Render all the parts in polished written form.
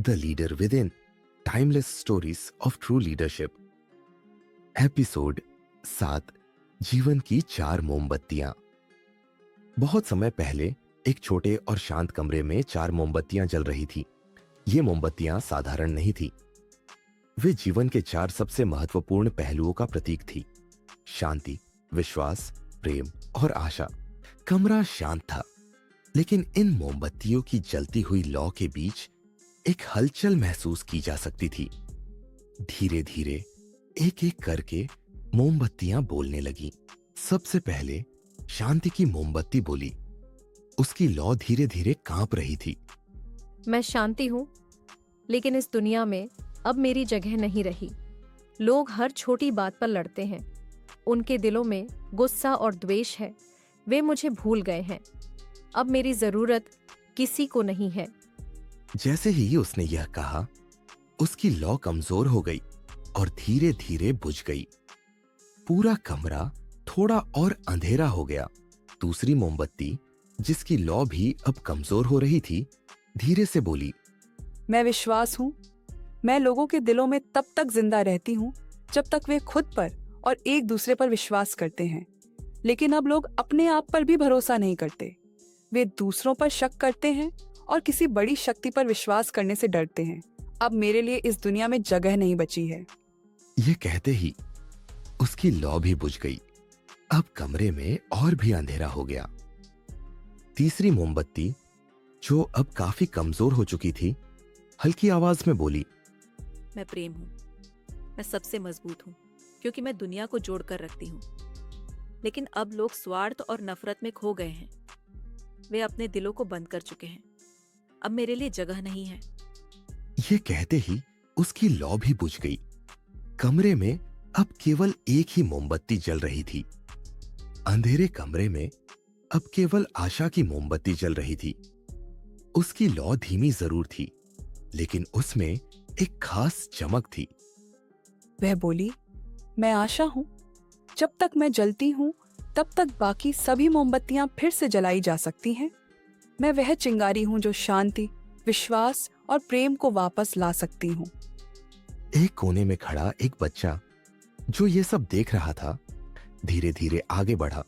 The leader with in, timeless stories of true leadership. Episode 7, जीवन की 4 मोमबत्तियां। बहुत समय पहले एक छोटे और शांत कमरे में 4 मोमबत्तियां जल रही थी। ये मोमबत्तियां साधारण नहीं थी, वे जीवन के 4 सबसे महत्वपूर्ण पहलुओं का प्रतीक थी। शांति, विश्वास, प्रेम और आशा। कमरा शांत था, लेकिन इन मोमबत्तियों की जलती हुई लौ के बीच एक हलचल महसूस की जा सकती थी। धीरे धीरे एक एक करके मोमबत्तियां बोलने लगी। सबसे पहले शांति की मोमबत्ती बोली। उसकी लौ धीरे धीरे कांप रही थी। मैं शांति हूँ, लेकिन इस दुनिया में अब मेरी जगह नहीं रही। लोग हर छोटी बात पर लड़ते हैं। उनके दिलों में गुस्सा और द्वेष है। वे मुझे भूल गए हैं। अब मेरी जरूरत किसी को नहीं है। जैसे ही उसने यह कहा, उसकी लौ कमजोर हो गई और धीरे धीरे बुझ गई। पूरा कमरा थोड़ा और अंधेरा हो गया। दूसरी मोमबत्ती, जिसकी लौ भी अब कमजोर हो रही थी, धीरे से बोली, मैं विश्वास हूँ। मैं लोगों के दिलों में तब तक जिंदा रहती हूँ जब तक वे खुद पर और एक दूसरे पर विश्वास करते हैं। लेकिन अब लोग अपने आप पर भी भरोसा नहीं करते। वे दूसरों पर शक करते हैं और किसी बड़ी शक्ति पर विश्वास करने से डरते हैं। अब मेरे लिए इस दुनिया में जगह नहीं बची है। ये कहते ही उसकी लौ भी बुझ गई। अब कमरे में और भी अंधेरा हो गया। तीसरी मोमबत्ती, जो अब काफी कमजोर हो चुकी थी, हल्की आवाज में बोली, मैं प्रेम हूँ। मैं सबसे मजबूत हूँ क्योंकि मैं दुनिया को जोड़ कर रखती हूँ। लेकिन अब लोग स्वार्थ और नफरत में खो गए हैं। वे अपने दिलों को बंद कर चुके हैं। अब मेरे लिए जगह नहीं है। ये कहते ही उसकी लौ भी बुझ गई। कमरे में अब केवल एक ही मोमबत्ती जल रही थी। अंधेरे कमरे में अब केवल आशा की मोमबत्ती जल रही थी। उसकी लौ धीमी जरूर थी, लेकिन उसमें एक खास चमक थी। वह बोली, मैं आशा हूँ। जब तक मैं जलती हूँ, तब तक बाकी सभी मोमबत्तियां फिर से जलाई जा सकती हैं। मैं वह चिंगारी हूँ जो शांति, विश्वास और प्रेम को वापस ला सकती हूँ। एक कोने में खड़ा एक बच्चा, जो ये सब देख रहा था, धीरे धीरे आगे बढ़ा।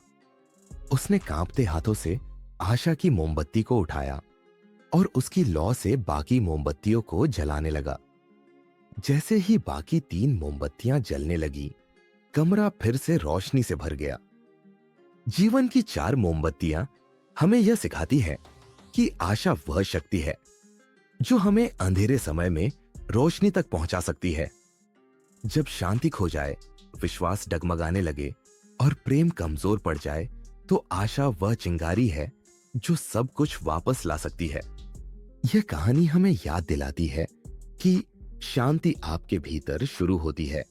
उसने कांपते हाथों से आशा की मोमबत्ती को उठाया और उसकी लौ से बाकी मोमबत्तियों को जलाने लगा। जैसे ही बाकी 3 मोमबत्तियां जलने लगी, कमरा फिर से रोशनी से भर गया। जीवन की 4 मोमबत्तियां हमें यह सिखाती है कि आशा वह शक्ति है जो हमें अंधेरे समय में रोशनी तक पहुंचा सकती है। जब शांति खो जाए, विश्वास डगमगाने लगे और प्रेम कमजोर पड़ जाए, तो आशा वह चिंगारी है जो सब कुछ वापस ला सकती है। यह कहानी हमें याद दिलाती है कि शांति आपके भीतर शुरू होती है।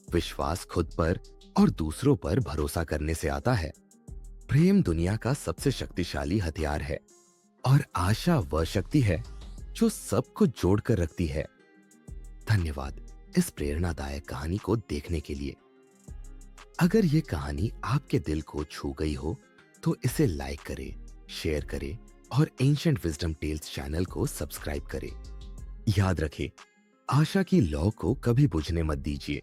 विश्वास खुद पर और दूसरों पर भरोसा करने से आता है। प्रेम दुनिया का सबसे शक्तिशाली हथियार है और आशा वह शक्ति है जो सबको जोड़कर रखती है। धन्यवाद इस प्रेरणादायक कहानी को देखने के लिए। अगर यह कहानी आपके दिल को छू गई हो तो इसे लाइक करें, शेयर करें और एंशिएंट विजडम टेल्स चैनल को सब्सक्राइब करें। याद रखें, आशा की लौ को कभी बुझने मत दीजिए।